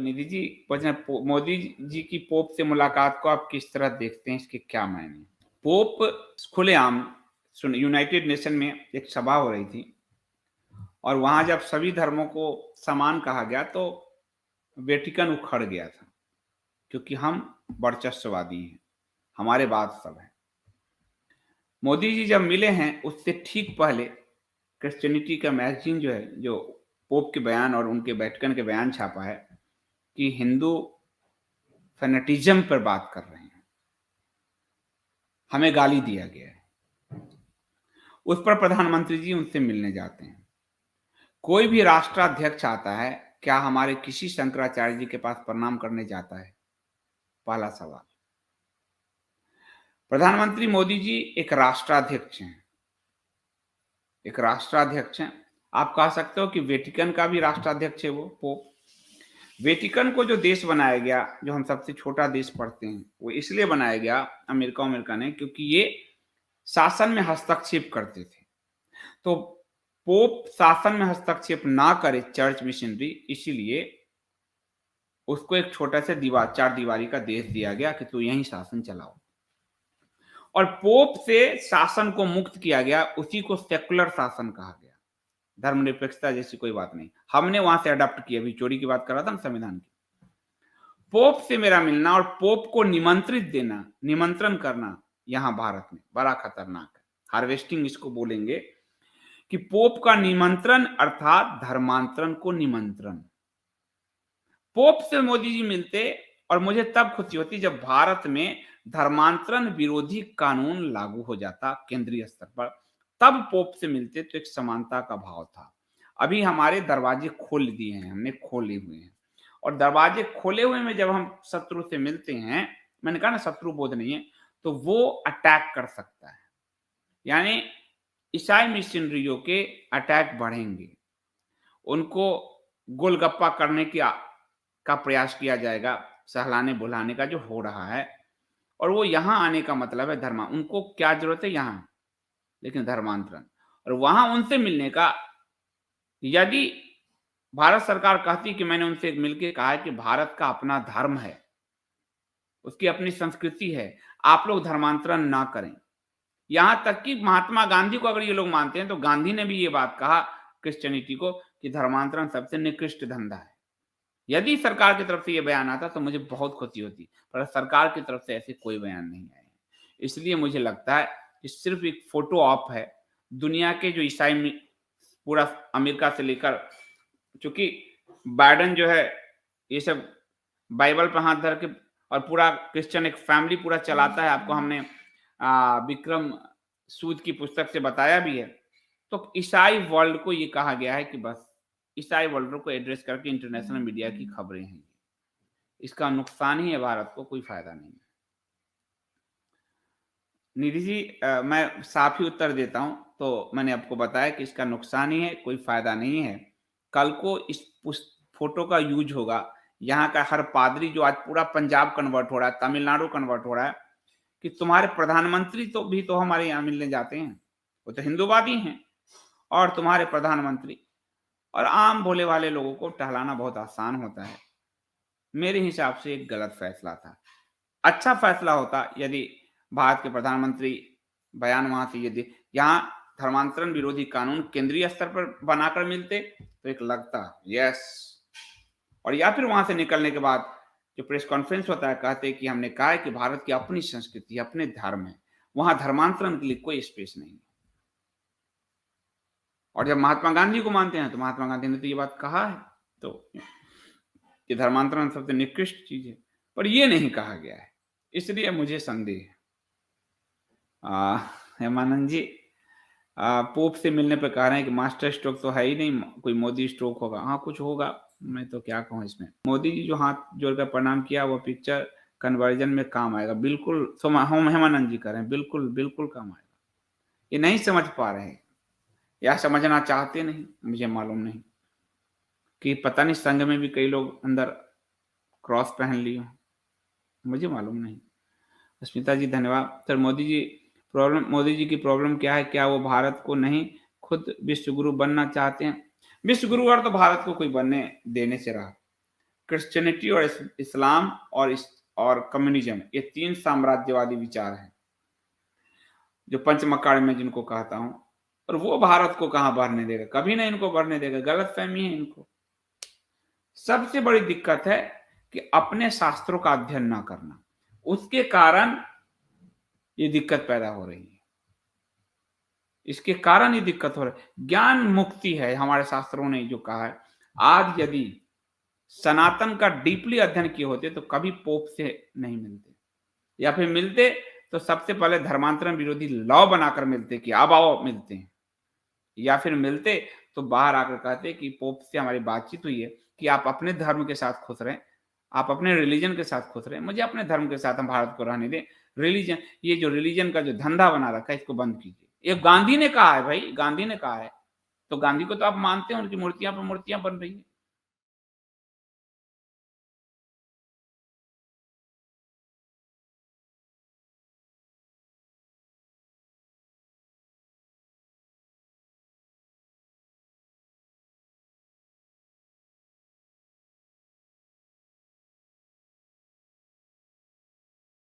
निधि जी, मोदी जी की पोप से मुलाकात को आप किस तरह देखते हैं? इसके क्या मायने? पोप खुलेआम यूनाइटेड नेशन में एक सभा हो रही थी और वहां जब सभी धर्मों को समान कहा गया तो वेटिकन उखड़ गया था, क्योंकि हम वर्चस्ववादी हैं, हमारे बाद सब है। मोदी जी जब मिले हैं उससे ठीक पहले क्रिश्चियनिटी का मैगजीन जो है, जो पोप के बयान और उनके वेटिकन के बयान छापा है कि हिंदू फैनेटिज्म पर बात कर रहे हैं, हमें गाली दिया गया है। उस पर प्रधानमंत्री जी उनसे मिलने जाते हैं। कोई भी राष्ट्राध्यक्ष आता है, क्या हमारे किसी शंकराचार्य जी के पास प्रणाम करने जाता है? पहला सवाल। प्रधानमंत्री मोदी जी एक राष्ट्राध्यक्ष हैं, एक राष्ट्राध्यक्ष हैं। आप कह सकते हो कि वेटिकन का भी राष्ट्राध्यक्ष है वो पोप। वेटिकन को जो देश बनाया गया, जो हम सबसे छोटा देश पढ़ते हैं, वो इसलिए बनाया गया अमेरिका ने, क्योंकि ये शासन में हस्तक्षेप करते थे। तो पोप शासन में हस्तक्षेप ना करे, चर्च मिशनरी, इसीलिए उसको एक छोटा सा चार दीवारी का देश दिया गया कि तू यहीं शासन चलाओ। और पोप से शासन को मुक्त किया गया, उसी को सेकुलर शासन कहा गया। धर्मनिरपेक्षता जैसी कोई बात नहीं, हमने वहां से अडॉप्ट किया। अभी चोरी की बात कर रहा था ना, संविधान की। पोप से मेरा मिलना और पोप को निमंत्रित देना, निमंत्रण करना, यहां भारत में बड़ा खतरनाक है। हार्वेस्टिंग इसको बोलेंगे कि पोप का निमंत्रण अर्थात धर्मांतरण को निमंत्रण। पोप से मोदी जी मिलते और मुझे तब खुशी होती जब भारत में धर्मांतरण विरोधी कानून लागू हो जाता केंद्रीय स्तर पर, तब पोप से मिलते तो एक समानता का भाव था। अभी हमारे दरवाजे खोल दिए हैं, हमने खोले हुए हैं, और दरवाजे खोले हुए में जब हम शत्रु से मिलते हैं, मैंने कहा ना शत्रु बोध नहीं है, तो वो अटैक कर सकता है। यानी ईसाई मिशनरियों के अटैक बढ़ेंगे, उनको गोलगप्पा करने का प्रयास किया जाएगा, सहलाने बुलाने का जो हो रहा है। और वो यहाँ आने का मतलब है उनको क्या जरूरत है यहाँ, लेकिन धर्मांतरण। और वहां उनसे मिलने का, यदि भारत सरकार कहती कि मैंने उनसे मिलकर कहा है कि भारत का अपना धर्म है, उसकी अपनी संस्कृति है, आप लोग धर्मांतरण ना करें। यहां तक कि महात्मा गांधी को अगर ये लोग मानते हैं तो गांधी ने भी ये बात कहा क्रिश्चियनिटी को कि धर्मांतरण सबसे निकृष्ट धंधा है। यदि सरकार की तरफ से ये बयान आता तो मुझे बहुत खुशी होती, पर सरकार की तरफ से ऐसे कोई बयान नहीं आए। इसलिए मुझे लगता है कि सिर्फ एक फोटो ऑप है। दुनिया के जो ईसाई, पूरा अमेरिका से लेकर, चूंकि बाइडेन जो है ये सब बाइबल पर हाथ धर के और पूरा क्रिश्चियन एक फैमिली पूरा चलाता है, आपको हमने विक्रम सूद की पुस्तक से बताया भी है। तो ईसाई वर्ल्ड को ये कहा गया है कि बस ईसाई वर्ल्ड को एड्रेस करके इंटरनेशनल मीडिया की खबरें हैं, इसका नुकसान ही है भारत को, कोई फायदा नहीं है। निधि जी, मैं साफ ही उत्तर देता हूं, तो मैंने आपको बताया कि इसका नुकसान ही है, कोई फायदा नहीं है। कल को इस फोटो का यूज होगा, यहाँ का हर पादरी, जो आज पूरा पंजाब कन्वर्ट हो रहा है, तमिलनाडु कन्वर्ट हो रहा है, कि तुम्हारे प्रधानमंत्री तो भी तो हमारे यहाँ मिलने जाते हैं, वो तो हिंदूवादी हैं, और तुम्हारे प्रधानमंत्री और आम भोले वाले लोगों को टहलाना बहुत आसान होता है। मेरे हिसाब से एक गलत फैसला था। अच्छा फैसला होता यदि भारत के प्रधानमंत्री बयान वहां से यदि यहाँ धर्मांतरण विरोधी कानून केंद्रीय स्तर पर बनाकर मिलते तो एक लगता यस, और या फिर वहां से निकलने के बाद जो प्रेस कॉन्फ्रेंस होता है, कहते कि हमने कहा है कि भारत की अपनी संस्कृति, अपने धर्म है, वहां धर्मांतरण के लिए कोई स्पेस नहीं है। और जब महात्मा गांधी को मानते हैं तो महात्मा गांधी ने तो ये बात कहा है, तो ये धर्मांतरण सबसे निकृष्ट चीज है, पर ये नहीं कहा गया है, इसलिए मुझे संदेह है। हेमानंद जी, पोप से मिलने पर कह रहे हैं कि मास्टर स्ट्रोक तो है ही नहीं, कोई मोदी स्ट्रोक होगा। हाँ, कुछ होगा, मैं तो क्या कहूँ इसमें। मोदी जी जो हाथ जोड़कर प्रणाम किया वो पिक्चर कन्वर्जन में काम आएगा, बिल्कुल। हम हेमानंद जी कह रहे हैं, बिल्कुल बिल्कुल काम आएगा। ये नहीं समझ पा रहे हैं या समझना चाहते नहीं, मुझे मालूम नहीं, कि पता नहीं संघ में भी कई लोग अंदर क्रॉस पहन लिए, मुझे मालूम नहीं। अस्मिता जी धन्यवाद। सर मोदी जी की प्रॉब्लम क्या है? क्या वो भारत को नहीं खुद विश्व गुरु बनना चाहते हैं? विश्व गुरु और तो भारत को कोई बनने देने से रहा। क्रिश्चियनिटी और इस्लाम और कम्युनिज्म, ये 3 साम्राज्यवादी विचार हैं, जो पंचमकाड़ में जिनको कहता हूं। और वो भारत को कहां बढ़ने देगा, कभी नहीं इनको बढ़ने देगा, गलतफहमी है इनको। सबसे बड़ी दिक्कत है कि अपने शास्त्रों का अध्ययन ना करना, उसके कारण ये दिक्कत पैदा हो रही है। इसके कारण ये दिक्कत हो रही है। ज्ञान मुक्ति है, हमारे शास्त्रों ने जो कहा है। आज यदि सनातन का डीपली अध्ययन किए होते तो कभी पोप से नहीं मिलते, या फिर मिलते तो सबसे पहले धर्मांतरण विरोधी लॉ बनाकर मिलते कि अब आओ मिलते हैं, या फिर मिलते तो बाहर आकर कहते कि पोप से हमारी बातचीत हुई है कि आप अपने धर्म के साथ खुश रहें, आप अपने रिलीजन के साथ खुश रहें, मुझे अपने धर्म के साथ हम भारत को रहने दें। रिलीजन, ये जो रिलीजन का जो धंधा बना रखा है, इसको बंद कीजिए। ये गांधी ने कहा है भाई, गांधी ने कहा है। तो गांधी को तो आप मानते हैं, उनकी मूर्तियां पर मूर्तियां बन रही है।